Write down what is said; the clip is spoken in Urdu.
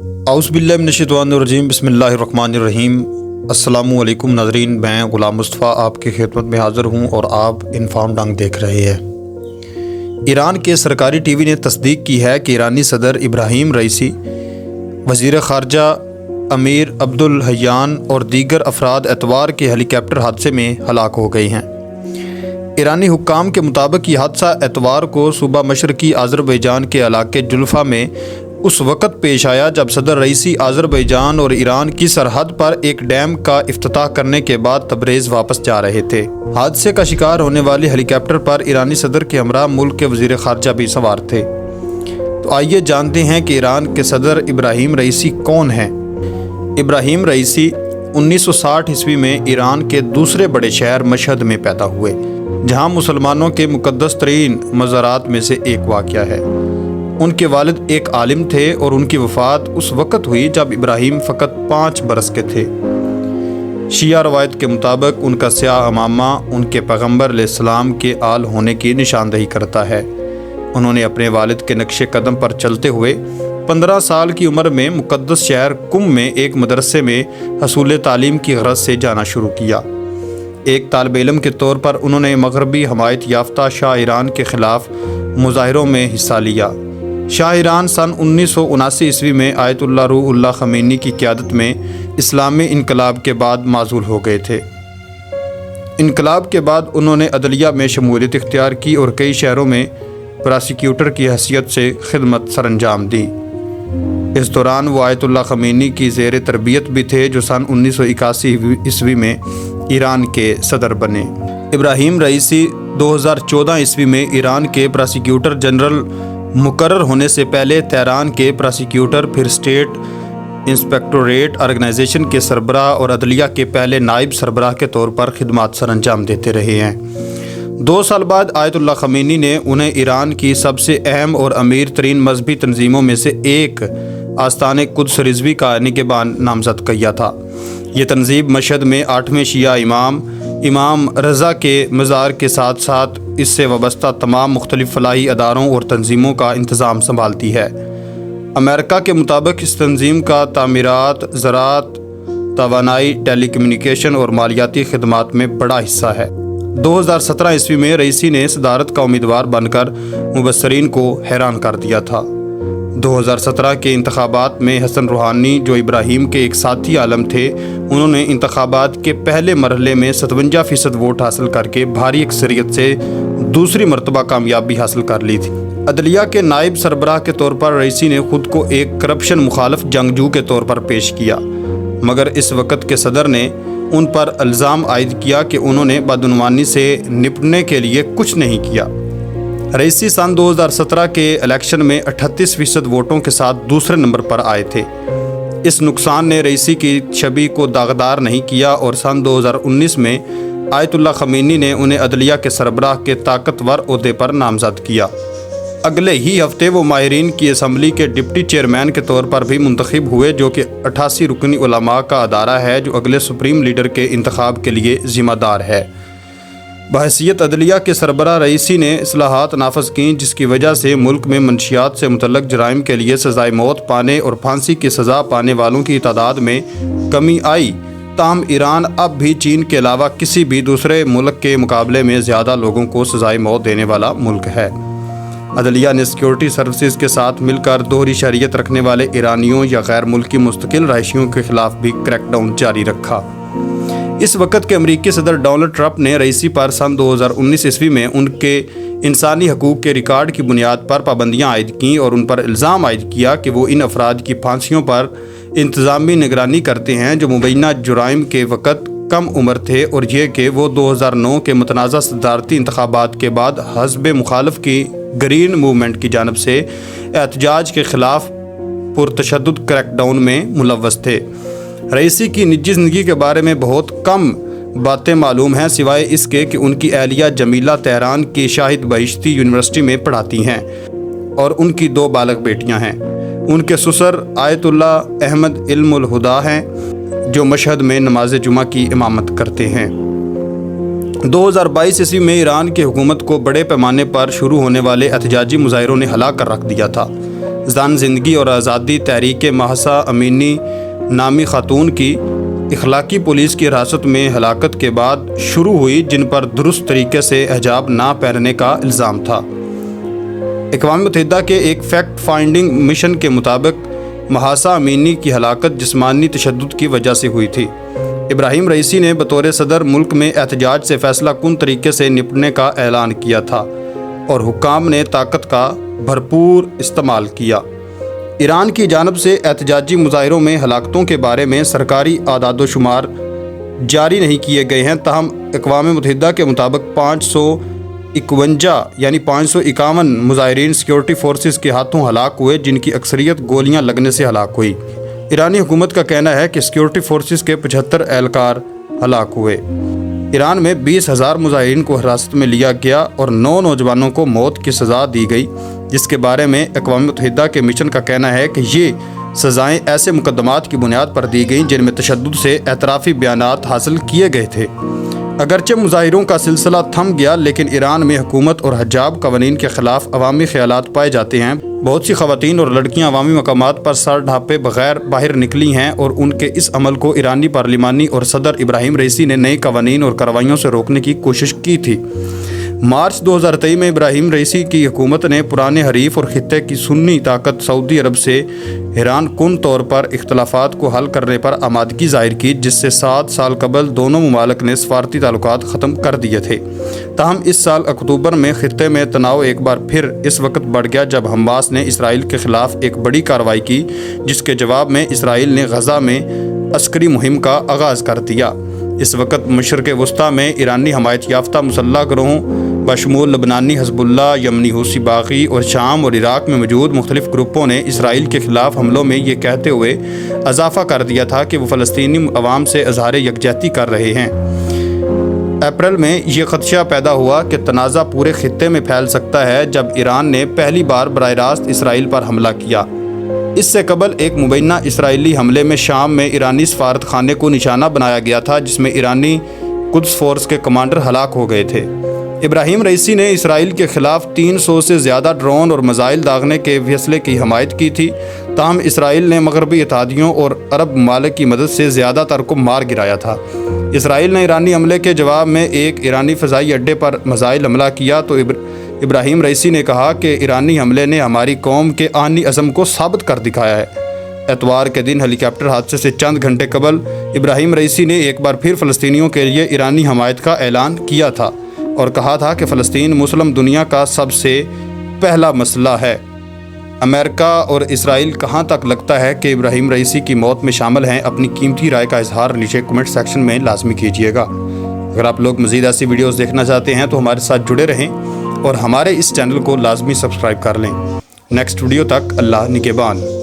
اعوذ باللہ من الشیطان الرجیم، بسم اللہ الرحمن الرحیم۔ السلام علیکم ناظرین، میں غلام مصطفیٰ آپ کی خدمت میں حاضر ہوں اور آپ انفارم ڈنگ دیکھ رہے ہیں۔ ایران کے سرکاری ٹی وی نے تصدیق کی ہے کہ ایرانی صدر ابراہیم رئیسی، وزیر خارجہ امیر عبدالحیان اور دیگر افراد اتوار کے ہیلی کاپٹر حادثے میں ہلاک ہو گئے ہیں۔ ایرانی حکام کے مطابق یہ حادثہ اتوار کو صوبہ مشرقی آذربائیجان کے علاقے جلفہ میں اس وقت پیش آیا جب صدر رئیسی آذربائیجان اور ایران کی سرحد پر ایک ڈیم کا افتتاح کرنے کے بعد تبریز واپس جا رہے تھے۔ حادثے کا شکار ہونے والے ہیلی کاپٹر پر ایرانی صدر کے ہمراہ ملک کے وزیر خارجہ بھی سوار تھے۔ تو آئیے جانتے ہیں کہ ایران کے صدر ابراہیم رئیسی کون ہیں۔ ابراہیم رئیسی 1960 میں ایران کے دوسرے بڑے شہر مشہد میں پیدا ہوئے، جہاں مسلمانوں کے مقدس ترین مزارات میں سے ایک واقع ہے۔ ان کے والد ایک عالم تھے اور ان کی وفات اس وقت ہوئی جب ابراہیم فقط 5 برس کے تھے۔ شیعہ روایت کے مطابق ان کا سیاہ عمامہ ان کے پیغمبر علیہ السلام کے آل ہونے کی نشاندہی کرتا ہے۔ انہوں نے اپنے والد کے نقش قدم پر چلتے ہوئے 15 سال کی عمر میں مقدس شہر قم میں ایک مدرسے میں حصول تعلیم کی غرض سے جانا شروع کیا۔ ایک طالب علم کے طور پر انہوں نے مغربی حمایت یافتہ شاہ ایران کے خلاف مظاہروں میں حصہ لیا۔ شاہ ایران سن 1979 میں آیت اللہ روح اللہ خمینی کی قیادت میں اسلامی انقلاب کے بعد معزول ہو گئے تھے۔ انقلاب کے بعد انہوں نے عدلیہ میں شمولیت اختیار کی اور کئی شہروں میں پراسیکیوٹر کی حیثیت سے خدمت سر انجام دی۔ اس دوران وہ آیت اللہ خمینی کی زیر تربیت بھی تھے، جو سن 1981 میں ایران کے صدر بنے۔ ابراہیم رئیسی 2014 میں ایران کے پراسیکیوٹر جنرل مقرر ہونے سے پہلے تہران کے پراسیکیوٹر، پھر اسٹیٹ انسپیکٹوریٹ آرگنائزیشن کے سربراہ اور عدلیہ کے پہلے نائب سربراہ کے طور پر خدمات سر انجام دیتے رہے ہیں۔ 2 سال بعد آیت اللہ خمینی نے انہیں ایران کی سب سے اہم اور امیر ترین مذہبی تنظیموں میں سے ایک آستان قدس رضوی کا نگہبان نامزد کیا تھا۔ یہ تنظیم مشہد میں 8ویں شیعہ امام رضا کے مزار کے ساتھ ساتھ اس سے وابستہ تمام مختلف فلاحی اداروں اور تنظیموں کا انتظام سنبھالتی ہے۔ امریکہ کے مطابق اس تنظیم کا تعمیرات، زراعت، توانائی، ٹیلی کمیونیکیشن اور مالیاتی خدمات میں بڑا حصہ ہے۔ 2017 میں رئیسی نے صدارت کا امیدوار بن کر مبصرین کو حیران کر دیا تھا۔ 2017 کے انتخابات میں حسن روحانی، جو ابراہیم کے ایک ساتھی عالم تھے، انہوں نے انتخابات کے پہلے مرحلے میں 57% ووٹ حاصل کر کے بھاری اکثریت سے دوسری مرتبہ کامیابی حاصل کر لی تھی۔ عدلیہ کے نائب سربراہ کے طور پر رئیسی نے خود کو ایک کرپشن مخالف جنگجو کے طور پر پیش کیا، مگر اس وقت کے صدر نے ان پر الزام عائد کیا کہ انہوں نے بدعنوانی سے نپٹنے کے لیے کچھ نہیں کیا۔ رئیسی سن 2017 کے الیکشن میں 38% ووٹوں کے ساتھ دوسرے نمبر پر آئے تھے۔ اس نقصان نے رئیسی کی چھبی کو داغدار نہیں کیا اور سن 2019 میں آیت اللہ خمینی نے انہیں عدلیہ کے سربراہ کے طاقتور عہدے پر نامزد کیا۔ اگلے ہی ہفتے وہ ماہرین کی اسمبلی کے ڈپٹی چیئرمین کے طور پر بھی منتخب ہوئے، جو کہ 88 رکنی علماء کا ادارہ ہے جو اگلے سپریم لیڈر کے انتخاب کے لیے ذمہ دار ہے۔ بحیثیت عدلیہ کے سربراہ رئیسی نے اصلاحات نافذ کیں، جس کی وجہ سے ملک میں منشیات سے متعلق جرائم کے لیے سزائے موت پانے اور پھانسی کی سزا پانے والوں کی تعداد میں کمی آئی۔ تاہم ایران اب بھی چین کے علاوہ کسی بھی دوسرے ملک کے مقابلے میں زیادہ لوگوں کو سزائے موت دینے والا ملک ہے۔ عدلیہ نے سیکورٹی سروسز کے ساتھ مل کر دوہری شہریت رکھنے والے ایرانیوں یا غیر ملکی مستقل رہائشیوں کے خلاف بھی کریک ڈاؤن جاری رکھا۔ اس وقت کے امریکی صدر ڈونلڈ ٹرمپ نے رئیسی پر سن 2019 میں ان کے انسانی حقوق کے ریکارڈ کی بنیاد پر پابندیاں عائد کیں اور ان پر الزام عائد کیا کہ وہ ان افراد کی پھانسیوں پر انتظامی نگرانی کرتے ہیں جو مبینہ جرائم کے وقت کم عمر تھے، اور یہ کہ وہ 2009 کے متنازع صدارتی انتخابات کے بعد حزب مخالف کی گرین موومنٹ کی جانب سے احتجاج کے خلاف پرتشدد کریک ڈاؤن میں ملوث تھے۔ رئیسی کی نجی زندگی کے بارے میں بہت کم باتیں معلوم ہیں، سوائے اس کے کہ ان کی اہلیہ جمیلہ تہران کی شاہد بہشتی یونیورسٹی میں پڑھاتی ہیں اور ان کی 2 بالغ بیٹیاں ہیں۔ ان کے سسر آیت اللہ احمد علم الہدا ہیں، جو مشہد میں نماز جمعہ کی امامت کرتے ہیں۔ 2022 میں ایران کی حکومت کو بڑے پیمانے پر شروع ہونے والے احتجاجی مظاہروں نے ہلا کر رکھ دیا تھا۔ زان زندگی اور آزادی تحریک مہسا امینی نامی خاتون کی اخلاقی پولیس کی حراست میں ہلاکت کے بعد شروع ہوئی، جن پر درست طریقے سے حجاب نہ پہننے کا الزام تھا۔ اقوام متحدہ کے ایک فیکٹ فائنڈنگ مشن کے مطابق مہسا امینی کی ہلاکت جسمانی تشدد کی وجہ سے ہوئی تھی۔ ابراہیم رئیسی نے بطور صدر ملک میں احتجاج سے فیصلہ کن طریقے سے نپٹنے کا اعلان کیا تھا اور حکام نے طاقت کا بھرپور استعمال کیا۔ ایران کی جانب سے احتجاجی مظاہروں میں ہلاکتوں کے بارے میں سرکاری اعداد و شمار جاری نہیں کیے گئے ہیں، تاہم اقوام متحدہ کے مطابق 551 مظاہرین سیکیورٹی فورسز کے ہاتھوں ہلاک ہوئے، جن کی اکثریت گولیاں لگنے سے ہلاک ہوئی۔ ایرانی حکومت کا کہنا ہے کہ سیکیورٹی فورسز کے 75 اہلکار ہلاک ہوئے۔ ایران میں 20,000 مظاہرین کو حراست میں لیا گیا اور 9 نوجوانوں کو موت کی سزا دی گئی، جس کے بارے میں اقوام متحدہ کے مشن کا کہنا ہے کہ یہ سزائیں ایسے مقدمات کی بنیاد پر دی گئیں جن میں تشدد سے اعترافی بیانات حاصل کیے گئے تھے۔ اگرچہ مظاہروں کا سلسلہ تھم گیا، لیکن ایران میں حکومت اور حجاب قوانین کے خلاف عوامی خیالات پائے جاتے ہیں۔ بہت سی خواتین اور لڑکیاں عوامی مقامات پر سر ڈھانپے بغیر باہر نکلی ہیں اور ان کے اس عمل کو ایرانی پارلیمانی اور صدر ابراہیم رئیسی نے نئے قوانین اور کارروائیوں سے روکنے کی کوشش کی تھی۔ مارچ 2023 میں ابراہیم رئیسی کی حکومت نے پرانے حریف اور خطے کی سنی طاقت سعودی عرب سے حیران کن طور پر اختلافات کو حل کرنے پر آمادگی ظاہر کی، جس سے 7 سال قبل دونوں ممالک نے سفارتی تعلقات ختم کر دیے تھے۔ تاہم اس سال اکتوبر میں خطے میں تناؤ ایک بار پھر اس وقت بڑھ گیا جب حماس نے اسرائیل کے خلاف ایک بڑی کارروائی کی، جس کے جواب میں اسرائیل نے غزہ میں عسکری مہم کا آغاز کر دیا۔ اس وقت مشرق وسطیٰ میں ایرانی حمایت یافتہ مسلح گروہوں بشمول لبنانی حزب اللہ، یمنی حوثی باغی اور شام اور عراق میں موجود مختلف گروپوں نے اسرائیل کے خلاف حملوں میں یہ کہتے ہوئے اضافہ کر دیا تھا کہ وہ فلسطینی عوام سے اظہار یکجہتی کر رہے ہیں۔ اپریل میں یہ خدشہ پیدا ہوا کہ تنازع پورے خطے میں پھیل سکتا ہے جب ایران نے پہلی بار براہ راست اسرائیل پر حملہ کیا۔ اس سے قبل ایک مبینہ اسرائیلی حملے میں شام میں ایرانی سفارت خانے کو نشانہ بنایا گیا تھا، جس میں ایرانی قدس فورس کے کمانڈر ہلاک ہو گئے تھے۔ ابراہیم رئیسی نے اسرائیل کے خلاف 300 سے زیادہ ڈرون اور میزائل داغنے کے فیصلے کی حمایت کی تھی، تاہم اسرائیل نے مغربی اتحادیوں اور عرب ممالک کی مدد سے زیادہ تر کو مار گرایا تھا۔ اسرائیل نے ایرانی حملے کے جواب میں ایک ایرانی فضائی اڈے پر میزائل حملہ کیا تو ابراہیم رئیسی نے کہا کہ ایرانی حملے نے ہماری قوم کے آہنی عزم کو ثابت کر دکھایا ہے۔ اتوار کے دن ہیلی کاپٹر حادثے سے چند گھنٹے قبل ابراہیم رئیسی نے ایک بار پھر فلسطینیوں کے لیے ایرانی حمایت کا اعلان کیا تھا اور کہا تھا کہ فلسطین مسلم دنیا کا سب سے پہلا مسئلہ ہے۔ امریکہ اور اسرائیل کہاں تک لگتا ہے کہ ابراہیم رئیسی کی موت میں شامل ہیں؟ اپنی قیمتی رائے کا اظہار نیچے کمنٹ سیکشن میں لازمی کیجیے گا۔ اگر آپ لوگ مزید ایسی ویڈیوز دیکھنا چاہتے ہیں تو ہمارے ساتھ جڑے رہیں اور ہمارے اس چینل کو لازمی سبسکرائب کر لیں۔ نیکسٹ ویڈیو تک اللہ نگہبان۔